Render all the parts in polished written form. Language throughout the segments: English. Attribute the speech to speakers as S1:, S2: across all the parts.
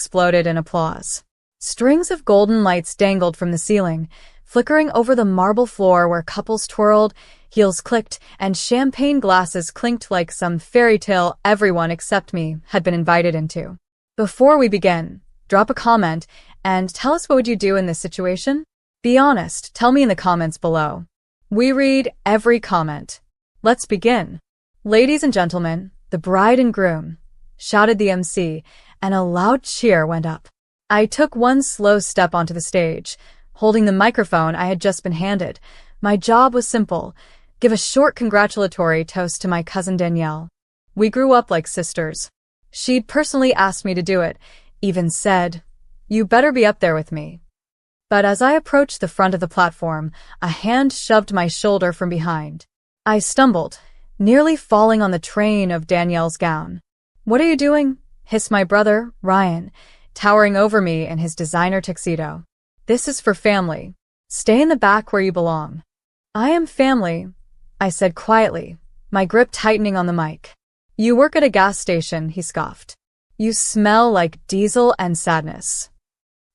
S1: exploded in applause. Strings of golden lights dangled from the ceiling, flickering over the marble floor where couples twirled, heels clicked, and champagne glasses clinked like some fairy tale everyone except me had been invited into. Before we begin, drop a comment and tell us what would you do in this situation? Be honest, tell me in the comments below. We read every comment. Let's begin. Ladies and gentlemen, the bride and groom, shouted the MC, and a loud cheer went up. I took one slow step onto the stage, holding the microphone I had just been handed. My job was simple: give a short congratulatory toast to my cousin Danielle. We grew up like sisters. She'd personally asked me to do it, even said, "You better be up there with me." But as I approached the front of the platform, a hand shoved my shoulder from behind. I stumbled, nearly falling on the train of Danielle's gown. "What are you doing?" hissed my brother, Ryan, towering over me in his designer tuxedo. "This is for family. Stay in the back where you belong." "I am family," I said quietly, my grip tightening on the mic. "You work at a gas station," he scoffed. "You smell like diesel and sadness."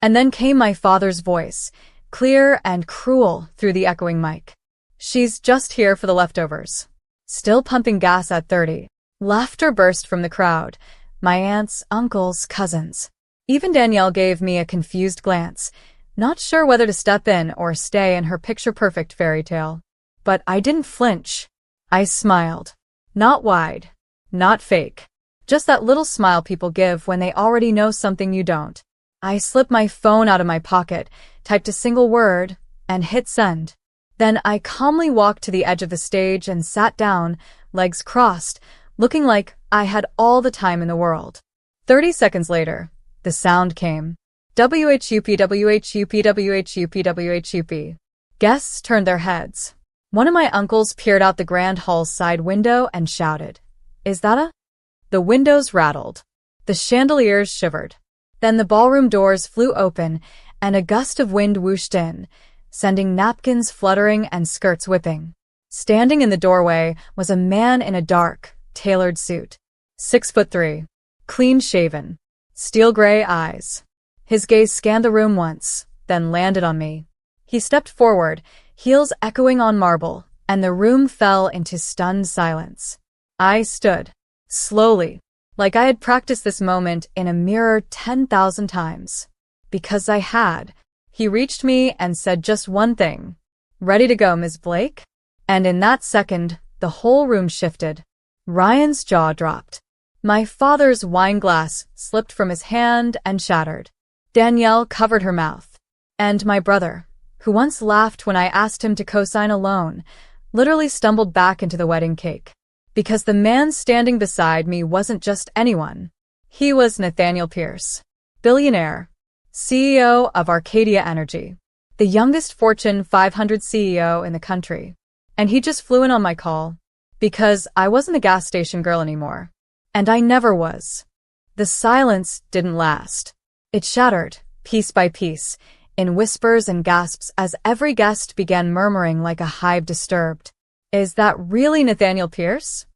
S1: And then came my father's voice, clear and cruel through the echoing mic. "She's just here for the leftovers." Still pumping gas at 30. Laughter burst from the crowd. My aunts, uncles, cousins. Even Danielle gave me a confused glance, not sure whether to step in or stay in her picture-perfect fairy tale. But I didn't flinch. I smiled. Not wide. Not fake. Just that little smile people give when they already know something you don't. I slipped my phone out of my pocket, typed a single word, and hit send. Then I calmly walked to the edge of the stage and sat down, legs crossed, looking like I had all the time in the world. 30 seconds later, the sound came. WHUP, WHUP, WHUP, WHUP. Guests turned their heads. One of my uncles peered out the grand hall's side window and shouted, "Is that a?" The windows rattled. The chandeliers shivered. Then the ballroom doors flew open and a gust of wind whooshed in, sending napkins fluttering and skirts whipping. Standing in the doorway was a man in a dark, tailored suit. 6'3", clean-shaven, steel-gray eyes. His gaze scanned the room once, then landed on me. He stepped forward, heels echoing on marble, and the room fell into stunned silence. I stood, slowly, like I had practiced this moment in a mirror 10,000 times. Because I had. He reached me and said just one thing. "Ready to go, Ms. Blake?" And in that second, the whole room shifted. Ryan's jaw dropped. My father's wine glass slipped from his hand and shattered. Danielle covered her mouth. And my brother, who once laughed when I asked him to co-sign a loan, literally stumbled back into the wedding cake. Because the man standing beside me wasn't just anyone. He was Nathaniel Pierce, billionaire, CEO of Arcadia Energy, the youngest Fortune 500 CEO in the country. And he just flew in on my call. Because I wasn't a gas station girl anymore. And I never was. The silence didn't last. It shattered, piece by piece, in whispers and gasps as every guest began murmuring like a hive disturbed. "Is that really Nathaniel Pierce?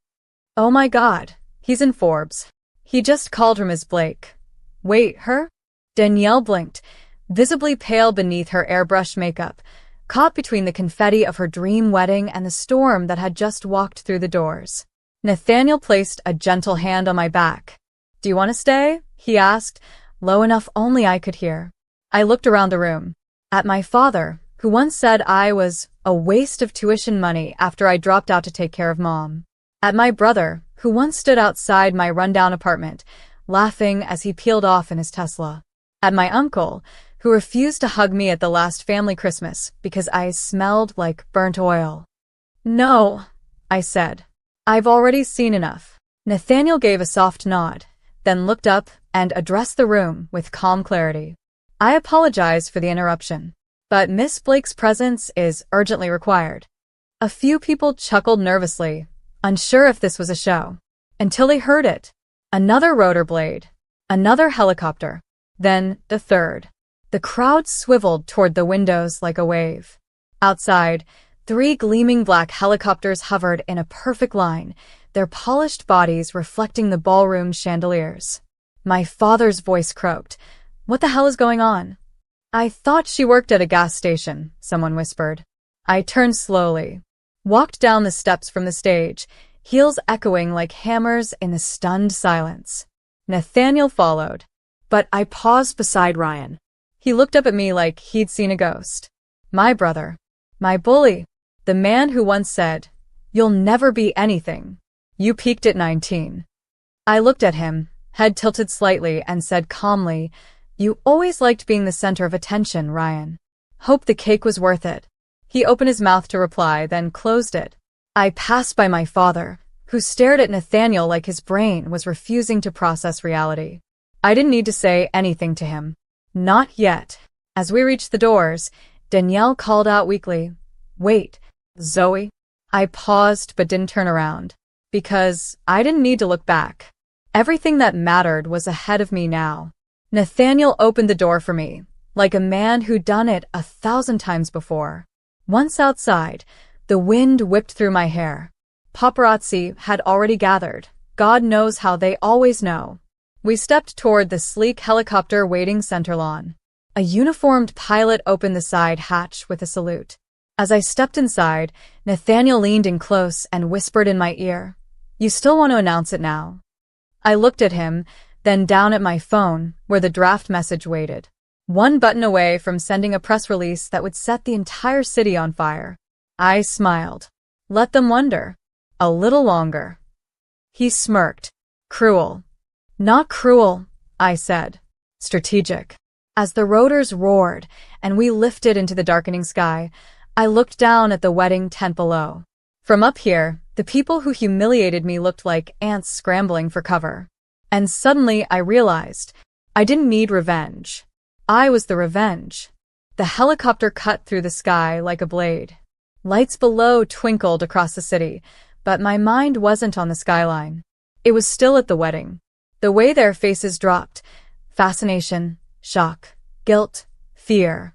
S1: Oh my God, he's in Forbes. He just called her Ms. Blake. Wait, her?" Danielle blinked, visibly pale beneath her airbrush makeup, caught between the confetti of her dream wedding and the storm that had just walked through the doors. Nathaniel placed a gentle hand on my back. "Do you want to stay?" he asked, low enough only I could hear. I looked around the room. At my father, who once said I was a waste of tuition money after I dropped out to take care of Mom. At my brother, who once stood outside my rundown apartment, laughing as he peeled off in his Tesla. At my uncle, who refused to hug me at the last family Christmas because I smelled like burnt oil. "No," I said. "I've already seen enough." Nathaniel gave a soft nod, then looked up and addressed the room with calm clarity. "I apologize for the interruption, but Miss Blake's presence is urgently required." A few people chuckled nervously, unsure if this was a show, until they heard it. Another rotor blade, another helicopter, then the third. The crowd swiveled toward the windows like a wave. Outside, 3 gleaming black helicopters hovered in a perfect line, their polished bodies reflecting the ballroom chandeliers. My father's voice croaked. What the hell is going on? I thought she worked at a gas station, someone whispered. I turned slowly, walked down the steps from the stage, heels echoing like hammers in the stunned silence. Nathaniel followed, but I paused beside Ryan. He looked up at me like he'd seen a ghost. My brother. My bully. The man who once said, "You'll never be anything. You peaked at 19. I looked at him, head tilted slightly, and said calmly, "You always liked being the center of attention, Ryan. Hope the cake was worth it." He opened his mouth to reply, then closed it. I passed by my father, who stared at Nathaniel like his brain was refusing to process reality. I didn't need to say anything to him. Not yet. As we reached the doors, Danielle called out weakly, "Wait, Zoe?" I paused but didn't turn around, because I didn't need to look back. Everything that mattered was ahead of me now. Nathaniel opened the door for me, like a man who'd done it 1,000 times before. Once outside, the wind whipped through my hair. Paparazzi had already gathered. God knows how they always know. We stepped toward the sleek helicopter waiting center lawn. A uniformed pilot opened the side hatch with a salute. As I stepped inside, Nathaniel leaned in close and whispered in my ear, "You still want to announce it now?" I looked at him, then down at my phone, where the draft message waited. One button away from sending a press release that would set the entire city on fire. I smiled. Let them wonder. A little longer. He smirked. Cruel. Not cruel, I said. Strategic. As the rotors roared and we lifted into the darkening sky, I looked down at the wedding tent below. From up here, the people who humiliated me looked like ants scrambling for cover. And suddenly I realized I didn't need revenge. I was the revenge. The helicopter cut through the sky like a blade. Lights below twinkled across the city, but my mind wasn't on the skyline. It was still at the wedding. The way their faces dropped, fascination, shock, guilt, fear,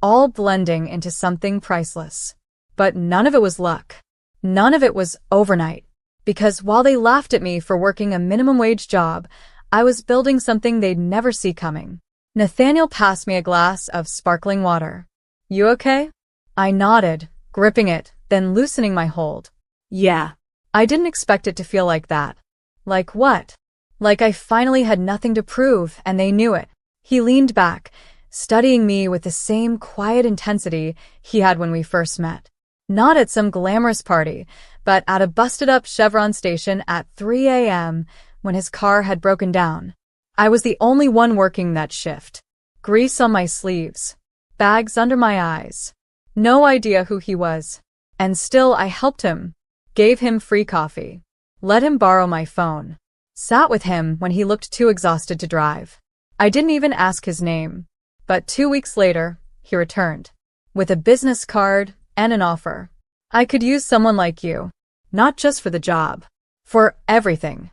S1: all blending into something priceless. But none of it was luck. None of it was overnight. Because while they laughed at me for working a minimum wage job, I was building something they'd never see coming. Nathaniel passed me a glass of sparkling water. You okay? I nodded, gripping it, then loosening my hold. Yeah. I didn't expect it to feel like that. Like what? Like I finally had nothing to prove, and they knew it. He leaned back, studying me with the same quiet intensity he had when we first met. Not at some glamorous party, but at a busted-up Chevron station at 3 a.m. when his car had broken down. I was the only one working that shift. Grease on my sleeves. Bags under my eyes. No idea who he was. And still I helped him. Gave him free coffee. Let him borrow my phone. Sat with him when he looked too exhausted to drive. I didn't even ask his name. But 2 weeks later, he returned. With a business card and an offer. I could use someone like you. Not just for the job. For everything.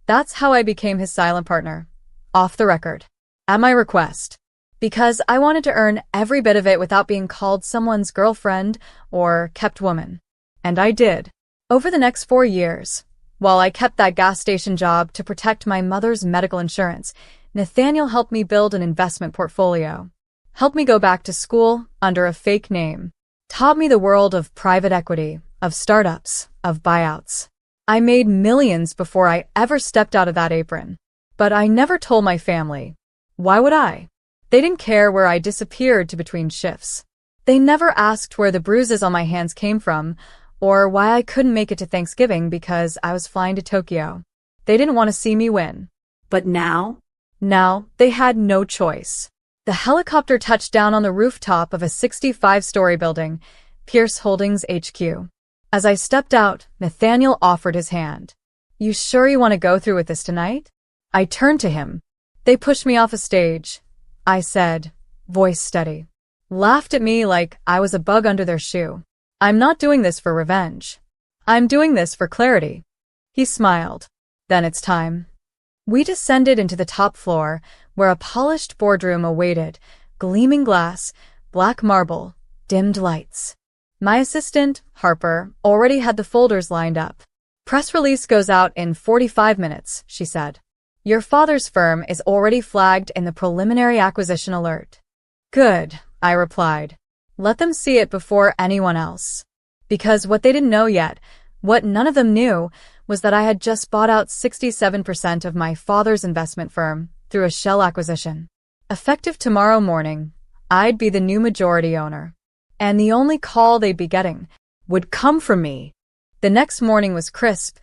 S1: That's how I became his silent partner. Off the record. At my request. Because I wanted to earn every bit of it without being called someone's girlfriend or kept woman. And I did. Over the next 4 years, while I kept that gas station job to protect my mother's medical insurance, Nathaniel helped me build an investment portfolio. Helped me go back to school under a fake name. Taught me the world of private equity, of startups, of buyouts. I made millions before I ever stepped out of that apron. But I never told my family. Why would I? They didn't care where I disappeared to between shifts. They never asked where the bruises on my hands came from, or why I couldn't make it to Thanksgiving because I was flying to Tokyo. They didn't want to see me win. But now? Now, they had no choice. The helicopter touched down on the rooftop of a 65-story building, Pierce Holdings HQ. As I stepped out, Nathaniel offered his hand. You sure you want to go through with this tonight? I turned to him. They pushed me off a stage. I said, voice steady. Laughed at me like I was a bug under their shoe. I'm not doing this for revenge. I'm doing this for clarity. He smiled. Then it's time. We descended into the top floor, where a polished boardroom awaited, gleaming glass, black marble, dimmed lights. My assistant, Harper, already had the folders lined up. Press release goes out in 45 minutes, she said. Your father's firm is already flagged in the preliminary acquisition alert. Good, I replied. Let them see it before anyone else. Because what they didn't know yet, what none of them knew, was that I had just bought out 67% of my father's investment firm through a shell acquisition. Effective tomorrow morning, I'd be the new majority owner. And the only call they'd be getting would come from me. The next morning was crisp,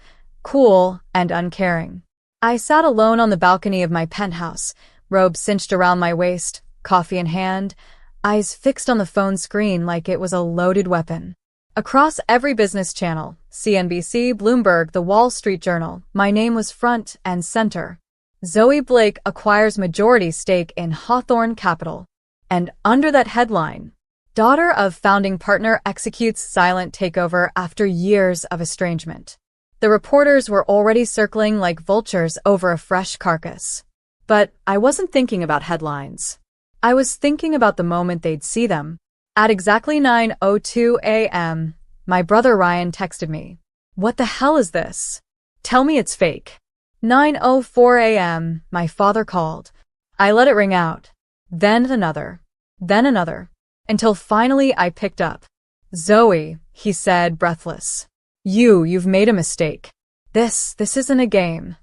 S1: cool, and uncaring. I sat alone on the balcony of my penthouse, robe cinched around my waist, coffee in hand, eyes fixed on the phone screen like it was a loaded weapon. Across every business channel, CNBC, Bloomberg, The Wall Street Journal, my name was front and center. Zoe Blake acquires majority stake in Hawthorne Capital. And under that headline, daughter of founding partner executes silent takeover after years of estrangement. The reporters were already circling like vultures over a fresh carcass. But I wasn't thinking about headlines. I was thinking about the moment they'd see them. At exactly 9:02 a.m., my brother Ryan texted me. What the hell is this? Tell me it's fake. 9:04 a.m., my father called. I let it ring out. Then another. Then another. Until finally I picked up. Zoe, he said, breathless. You've made a mistake. This isn't a game.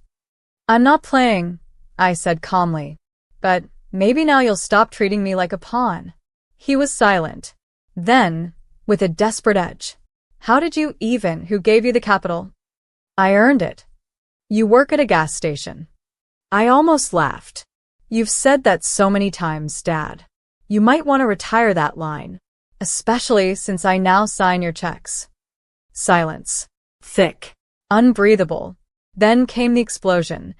S1: I'm not playing, I said calmly. But maybe now you'll stop treating me like a pawn. He was silent. Then, with a desperate edge. How did you even? Who gave you the capital? I earned it. You work at a gas station. I almost laughed. You've said that so many times, Dad. You might want to retire that line. Especially since I now sign your checks. Silence. Thick. Unbreathable. Then came the explosion.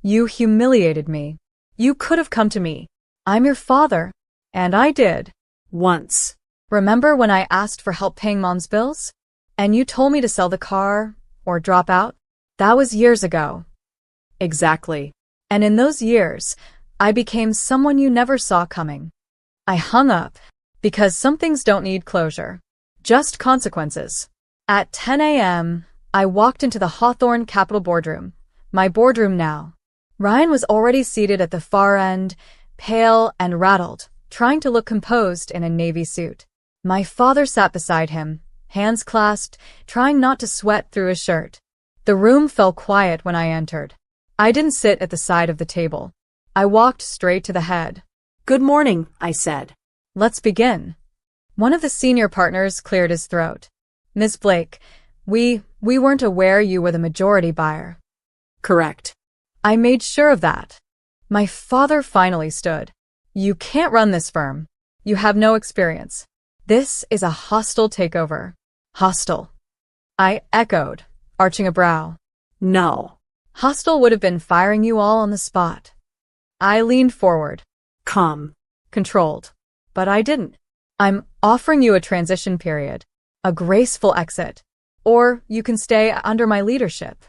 S1: You humiliated me. You could have come to me. I'm your father. And I did. Once. Remember when I asked for help paying Mom's bills? And you told me to sell the car or drop out? That was years ago. Exactly. And in those years, I became someone you never saw coming. I hung up because some things don't need closure, just consequences. At 10 a.m., I walked into the Hawthorne Capital boardroom, my boardroom now. Ryan was already seated at the far end, pale and rattled, trying to look composed in a navy suit. My father sat beside him, hands clasped, trying not to sweat through his shirt. The room fell quiet when I entered. I didn't sit at the side of the table. I walked straight to the head. Good morning, I said. Let's begin. One of the senior partners cleared his throat. Ms. Blake, we weren't aware you were the majority buyer. Correct. I made sure of that. My father finally stood. You can't run this firm. You have no experience. This is a hostile takeover. Hostile. I echoed, arching a brow. No. Hostile would have been firing you all on the spot. I leaned forward. Calm. Controlled. But I didn't. I'm offering you a transition period. A graceful exit. Or you can stay under my leadership.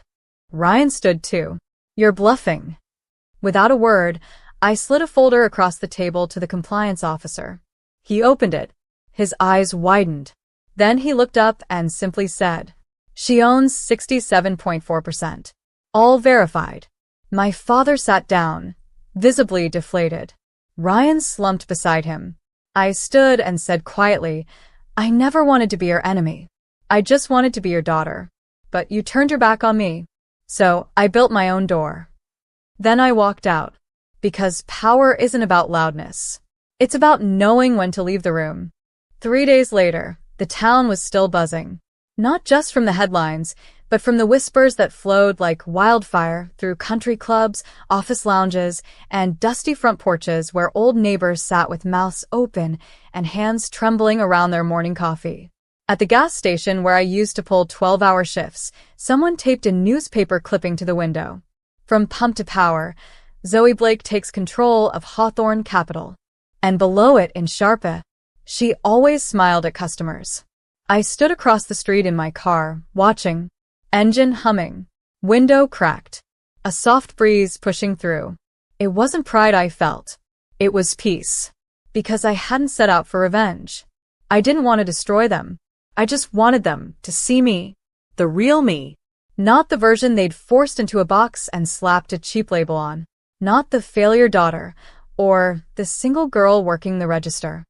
S1: Ryan stood too. You're bluffing. Without a word, I slid a folder across the table to the compliance officer. He opened it. His eyes widened. Then he looked up and simply said, She owns 67.4%. All verified. My father sat down, visibly deflated. Ryan slumped beside him. I stood and said quietly, I never wanted to be your enemy. I just wanted to be your daughter. But you turned your back on me. So I built my own door. Then I walked out. Because power isn't about loudness. It's about knowing when to leave the room. 3 days later, the town was still buzzing. Not just from the headlines, but from the whispers that flowed like wildfire through country clubs, office lounges, and dusty front porches where old neighbors sat with mouths open and hands trembling around their morning coffee. At the gas station where I used to pull 12-hour shifts, someone taped a newspaper clipping to the window. From pump to power, Zoe Blake takes control of Hawthorne Capital. And below it in Sharpe, she always smiled at customers. I stood across the street in my car, watching. Engine humming. Window cracked. A soft breeze pushing through. It wasn't pride I felt. It was peace. Because I hadn't set out for revenge. I didn't want to destroy them. I just wanted them to see me. The real me. Not the version they'd forced into a box and slapped a cheap label on. Not the failure daughter, or the single girl working the register.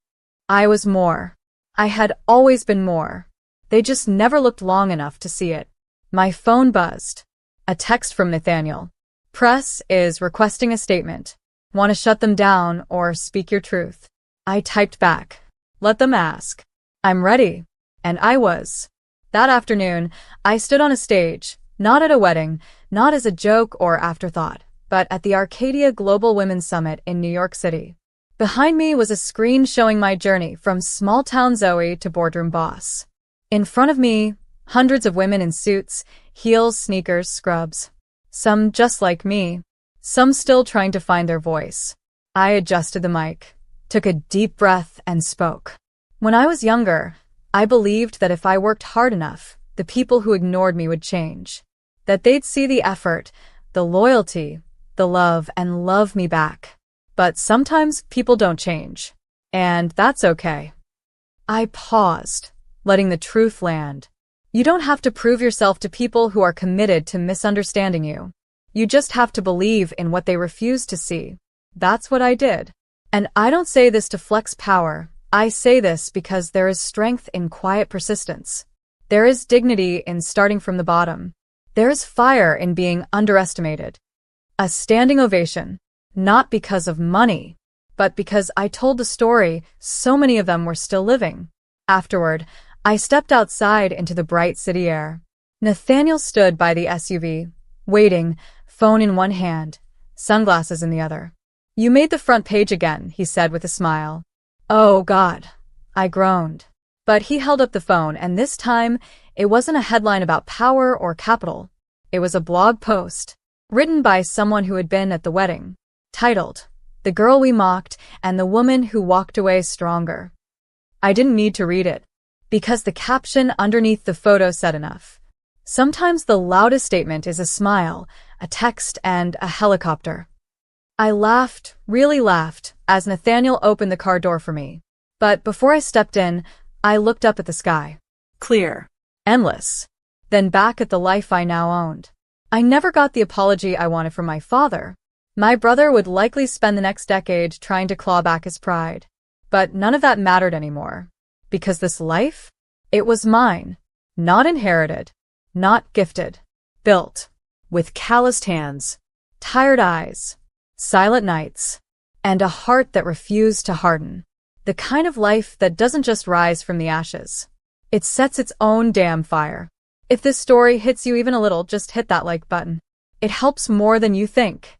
S1: I was more. I had always been more. They just never looked long enough to see it. My phone buzzed. A text from Nathaniel. Press is requesting a statement. Want to shut them down or speak your truth? I typed back. Let them ask. I'm ready. And I was. That afternoon, I stood on a stage, not at a wedding, not as a joke or afterthought, but at the Arcadia Global Women's Summit in New York City. Behind me was a screen showing my journey from small-town Zoe to boardroom boss. In front of me, hundreds of women in suits, heels, sneakers, scrubs. Some just like me. Some still trying to find their voice. I adjusted the mic, took a deep breath, and spoke. When I was younger, I believed that if I worked hard enough, the people who ignored me would change. That they'd see the effort, the loyalty, the love, and love me back. But sometimes people don't change. And that's okay. I paused, letting the truth land. You don't have to prove yourself to people who are committed to misunderstanding you. You just have to believe in what they refuse to see. That's what I did. And I don't say this to flex power. I say this because there is strength in quiet persistence. There is dignity in starting from the bottom. There is fire in being underestimated. A standing ovation, not because of money, but because I told the story so many of them were still living. Afterward, I stepped outside into the bright city air. Nathaniel stood by the SUV, waiting, phone in one hand, sunglasses in the other. You made the front page again, he said with a smile. Oh, God, I groaned. But he held up the phone, and this time, it wasn't a headline about power or capital. It was a blog post, written by someone who had been at the wedding, titled, The Girl We Mocked and the Woman Who Walked Away Stronger. I didn't need to read it, because the caption underneath the photo said enough. Sometimes the loudest statement is a smile, a text, and a helicopter. I laughed, really laughed, as Nathaniel opened the car door for me. But before I stepped in, I looked up at the sky. Clear. Endless. Then back at the life I now owned. I never got the apology I wanted from my father. My brother would likely spend the next decade trying to claw back his pride. But none of that mattered anymore. Because this life? It was mine. Not inherited. Not gifted. Built. With calloused hands. Tired eyes. Silent nights. And a heart that refused to harden. The kind of life that doesn't just rise from the ashes. It sets its own damn fire. If this story hits you even a little, just hit that like button. It helps more than you think.